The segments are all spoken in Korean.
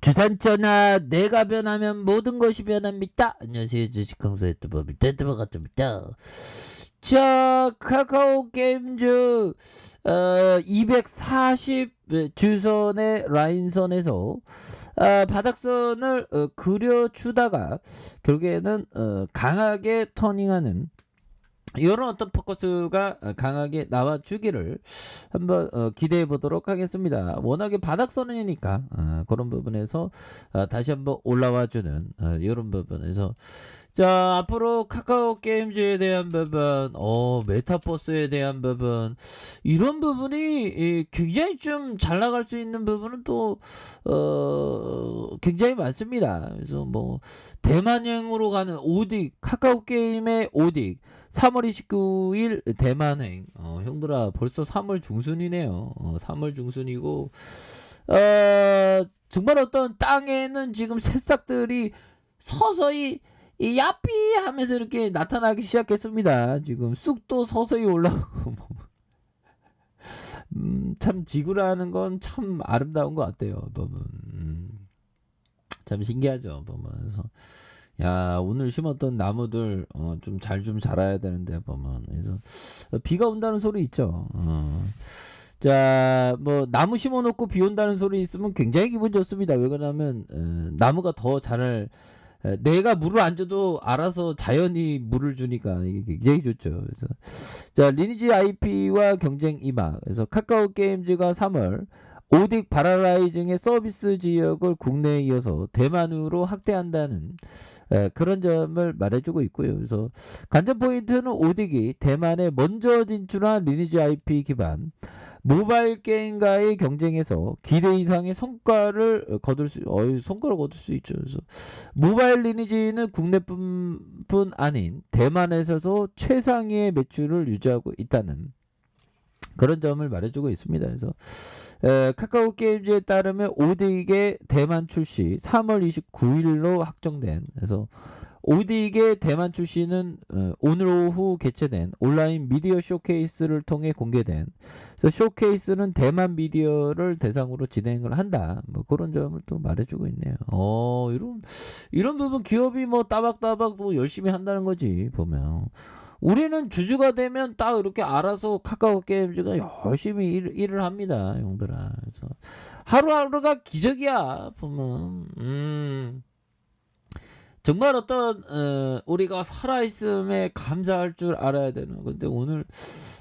주산전화 내가 변하면 모든 것이 변합니다. 안녕하세요. 주식 강사 유튜버 밑에드버 같습니다. 자, 카카오 게임즈 240 주선의 라인선에서 바닥선을 그려주다가 결국에는 강하게 터닝하는 이런 어떤 포커스가 강하게 나와주기를 한번 기대해 보도록 하겠습니다. 워낙에 바닥선이니까 그런 부분에서 다시 한번 올라와주는 이런 부분에서 자, 앞으로 카카오 게임즈에 대한 부분, 메타버스에 대한 부분, 이런 부분이 굉장히 좀 잘 나갈 수 있는 부분은 또 굉장히 많습니다. 그래서 뭐 대만행으로 가는 오딕, 카카오 게임의 오딕 3월 29일 대만행. 형들아 벌써 3월 중순이네요. 3월 중순이고 정말 어떤 땅에는 지금 새싹들이 서서히 이 야삐 하면서 이렇게 나타나기 시작했습니다. 지금 쑥도 서서히 올라오고 참 지구라는 건 참 아름다운 것 같아요. 보면 참 신기하죠. 보면서 야, 오늘 심었던 나무들 좀 잘 좀 자라야 되는데 보면 그래서 비가 온다는 소리 있죠. 자, 뭐 나무 심어놓고 비 온다는 소리 있으면 굉장히 기분 좋습니다. 왜 그러냐면 나무가 더 잘 내가 물을 안 줘도 알아서 자연이 물을 주니까 이게 굉장히 좋죠. 그래서 자, 리니지 IP와 경쟁 임박. 그래서 카카오 게임즈가 3월 오딕 바라라이징의 서비스 지역을 국내에 이어서 대만으로 확대한다는 그런 점을 말해주고 있고요. 그래서 관전 포인트는 오딕이 대만에 먼저 진출한 리니지 IP 기반 모바일 게임과의 경쟁에서 기대 이상의 성과를 거둘 수 있죠. 그래서 모바일 리니지는 국내뿐 아닌 대만에서도 최상위의 매출을 유지하고 있다는 그런 점을 말해주고 있습니다. 그래서 카카오 게임즈에 따르면 오딕의 대만 출시 3월 29일로 확정된, 그래서 오딕의 대만 출시는 오늘 오후 개최된 온라인 미디어 쇼케이스를 통해 공개된, 그래서 쇼케이스는 대만 미디어를 대상으로 진행을 한다. 뭐 그런 점을 또 말해주고 있네요. 이런 부분 기업이 뭐 따박따박 뭐 열심히 한다는 거지 보면. 우리는 주주가 되면 딱 이렇게 알아서 카카오 게임즈가 열심히 일을 합니다, 형들아. 그래서 하루하루가 기적이야 보면. 정말 어떤 우리가 살아있음에 감사할 줄 알아야 되는 건데 오늘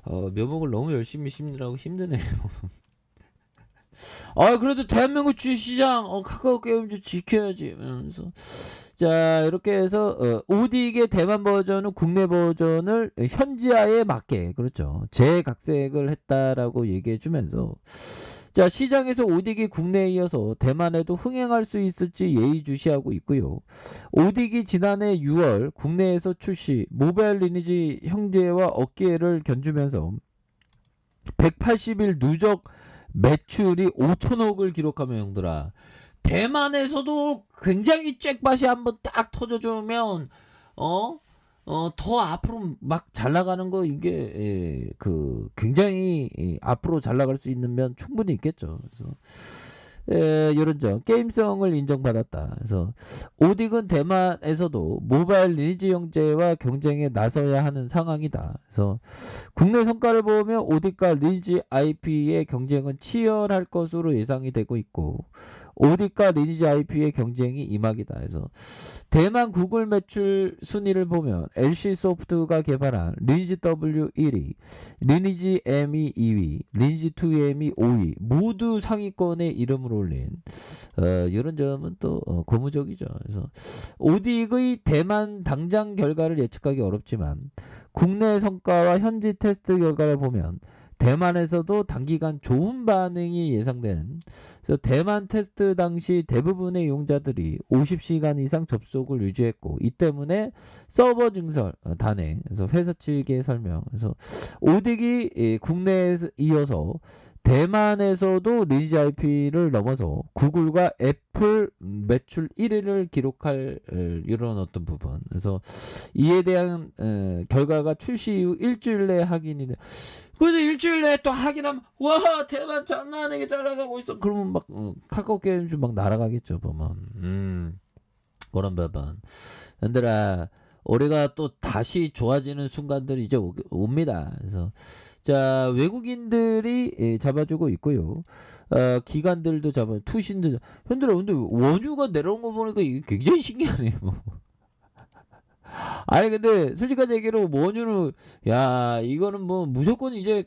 묘목을 너무 열심히 심느라고 힘드네요. 그래도 대한민국 주시장 카카오 게임즈 지켜야지. 그래서 자, 이렇게 해서 오딕의 대만 버전은 국내 버전을 현지화에 맞게, 그렇죠, 재각색을 했다라고 얘기해 주면서 자, 시장에서 오딕이 국내에 이어서 대만에도 흥행할 수 있을지 예의주시하고 있고요. 오딕이 지난해 6월 국내에서 출시 모바일 리니지 형제와 어깨를 견주면서 180일 누적 매출이 5천억을 기록하며, 형들아, 대만에서도 굉장히 잭밭이 한번 딱 터져주면 더 앞으로 막 잘 나가는 거, 이게 굉장히 앞으로 잘 나갈 수 있는 면 충분히 있겠죠. 그래서 이런 점 게임성을 인정받았다. 그래서 오딕은 대만에서도 모바일 리니지 형제와 경쟁에 나서야 하는 상황이다. 그래서 국내 성과를 보면 오딕과 리니지 IP의 경쟁은 치열할 것으로 예상이 되고 있고, 오딕과 리니지 IP의 경쟁이 임박이다. 그래서 대만 구글 매출 순위를 보면 LC 소프트가 개발한 리니지 W 1위, 리니지 M이 2위, 리니지 2M이 5위, 모두 상위권에 이름을 올린 이런 점은 또 고무적이죠. 그래서 오딕의 대만 당장 결과를 예측하기 어렵지만 국내 성과와 현지 테스트 결과를 보면 대만에서도 단기간 좋은 반응이 예상되는, 그래서 대만 테스트 당시 대부분의 이용자들이 50시간 이상 접속을 유지했고, 이 때문에 서버 증설 단행, 그래서 회사 측의 설명, 그래서 오딕이 국내에 이어서 대만에서도 리니지 IP를 넘어서 구글과 애플 매출 1위를 기록할 이런 어떤 부분, 그래서 이에 대한 결과가 출시 이후 일주일 내에 확인이 돼. 그래서 일주일 내에 또 하기라면 와 대박 장난 아니게 잘 나가고 있어. 그러면 막 카카오 게임 좀 막 날아가겠죠 보면. 그런 부분. 얘들아 우리가 또 다시 좋아지는 순간들이 이제 옵니다. 그래서 자 외국인들이 잡아주고 있고요. 기관들도 투신도 현들아 근데 원유가 내려온 거 보니까 이게 굉장히 신기하네요. 아니 근데 솔직한 얘기로 원유는 야 이거는 뭐 무조건 이제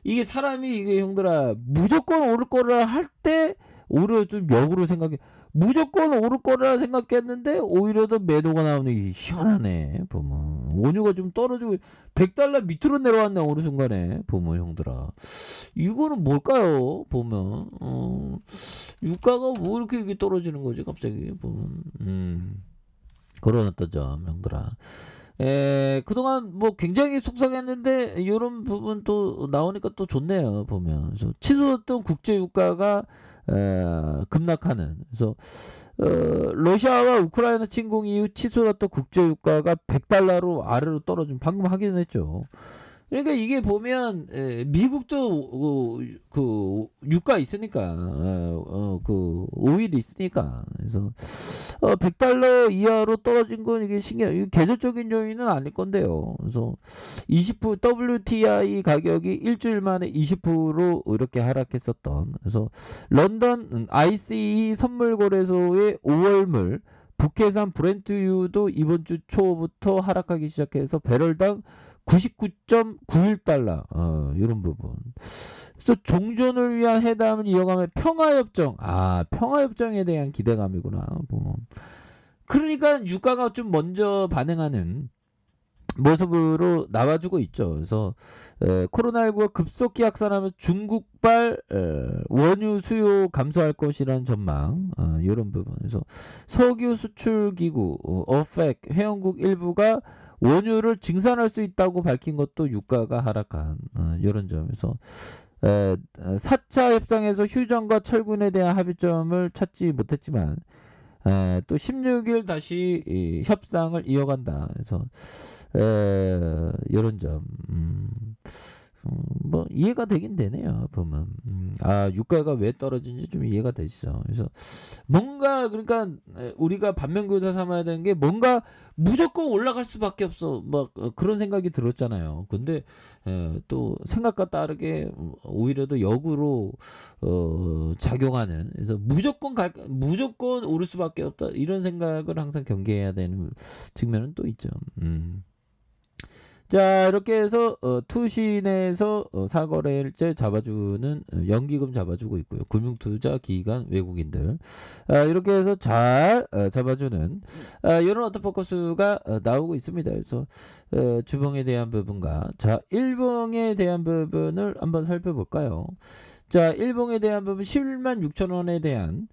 이게 사람이 이게 형들아 무조건 오를 거라 할 때 오히려 좀 역으로 생각해 무조건 오를 거라 생각했는데 오히려 더 매도가 나오는 게 희한하네 보면 원유가 좀 떨어지고 $100 밑으로 내려왔네 어느 순간에 보면 형들아 이거는 뭘까요 보면 유가가 뭐 이렇게 떨어지는 거지 갑자기 보면 그런 어떤 점 형들아 그동안 뭐 굉장히 속상했는데 이런 부분 또 나오니까 또 좋네요 보면 그래서 치솟았던 국제유가가 급락하는 그래서 러시아와 우크라이나 침공 이후 치솟았던 국제유가가 $100로 아래로 떨어진 방금 확인했죠. 그러니까 이게 보면 미국도 그 유가 있으니까 그 오일이 있으니까 그래서 $100 이하로 떨어진 건 이게 이게 계절적인 요인은 아닐 건데요. 그래서 20% WTI 가격이 일주일 만에 20% 이렇게 하락했었던 그래서 런던 ICE 선물 거래소의 5월물 북해산 브렌트유도 이번 주 초부터 하락하기 시작해서 배럴당 $99.91 이런 부분. 그래서 종전을 위한 회담을 이어가면 평화협정 평화협정에 대한 기대감이구나 보면. 그러니까 유가가 좀 먼저 반응하는 모습으로 나와주고 있죠. 그래서 코로나19가 급속히 확산하면 중국발 원유 수요 감소할 것이라는 전망 이런 부분. 그래서 석유 수출 기구 어펙 회원국 일부가 원유를 증산할 수 있다고 밝힌 것도 유가가 하락한 이런 점에서 4차 협상에서 휴전과 철군에 대한 합의점을 찾지 못했지만 또 16일 다시 협상을 이어간다. 그래서 이런 점 뭐 이해가 되긴 되네요 보면 유가가 왜 떨어진지 좀 이해가 되시죠. 그래서 뭔가 그러니까 우리가 반면교사 삼아야 되는 게 뭔가 무조건 올라갈 수밖에 없어 막 그런 생각이 들었잖아요. 근데 또 생각과 다르게 오히려 더 역으로 작용하는 그래서 무조건 오를 수밖에 없다 이런 생각을 항상 경계해야 되는 측면은 또 있죠. 자 이렇게 해서 투신에서 사거래일제 잡아주는 연기금 잡아주고 있고요. 금융투자기관 외국인들 이렇게 해서 잘 잡아주는 이런 어떤 포커스가 나오고 있습니다. 그래서 주봉에 대한 부분과 자 일봉에 대한 부분을 한번 살펴볼까요. 자 일봉에 대한 부분 11만 6천 원에 대한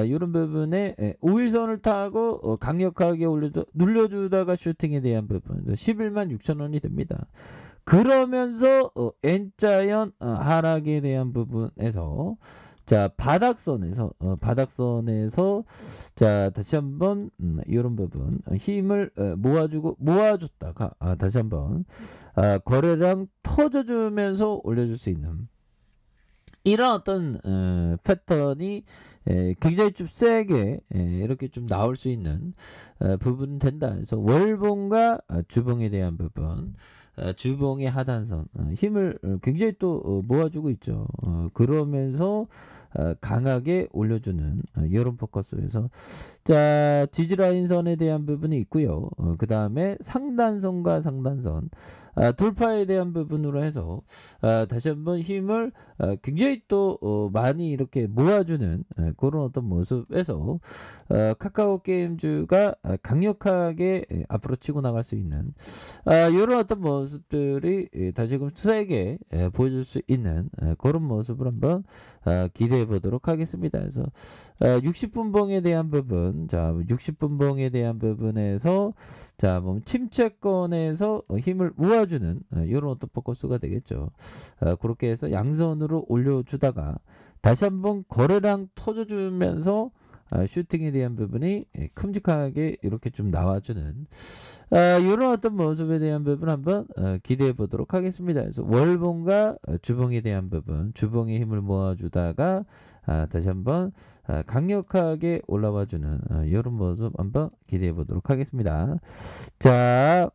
이런 부분에 5일선을 타고 강력하게 눌려주다가 슈팅에 대한 부분 11만 6천 원이 됩니다. 그러면서 N자연 하락에 대한 부분에서 자 바닥선에서 자 다시 한번 이런 부분 힘을 모아줬다가 다시 한번 거래량 터져주면서 올려줄 수 있는 이런 어떤 패턴이 굉장히 좀 세게 이렇게 좀 나올 수 있는 부분은 된다. 그래서 월봉과 주봉에 대한 부분 주봉의 하단선 힘을 굉장히 또 모아주고 있죠. 그러면서 강하게 올려주는 이런 포커스에서 자 지지라인선에 대한 부분이 있고요. 그 다음에 상단선과 상단선 돌파에 대한 부분으로 해서 다시 한번 힘을 굉장히 또 많이 이렇게 모아주는 그런 어떤 모습에서 카카오 게임주가 강력하게 앞으로 치고 나갈 수 있는 이런 어떤 모습들이 다시금 세게 보여줄 수 있는 그런 모습을 한번 기대해 보도록 하겠습니다. 그래서 60분봉에 대한 부분, 자 60분봉에 대한 부분에서 자 침체권에서 힘을 모아주는 이런 어떤 포커스가 되겠죠. 그렇게 해서 양선으로 올려주다가 다시 한번 거래량 터져주면서 슈팅에 대한 부분이 큼직하게 이렇게 좀 나와주는 이런 어떤 모습에 대한 부분 한번 기대해 보도록 하겠습니다. 그래서 월봉과 주봉에 대한 부분, 주봉의 힘을 모아주다가 다시 한번 강력하게 올라와주는 이런 모습 한번 기대해 보도록 하겠습니다. 자,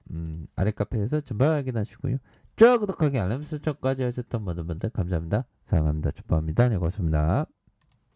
아래 카페에서 전방 확인하시고요. 쭉 구독하기 알람 설정까지 하셨던 모든 분들 감사합니다. 사랑합니다. 축복합니다. 네, 고맙습니다.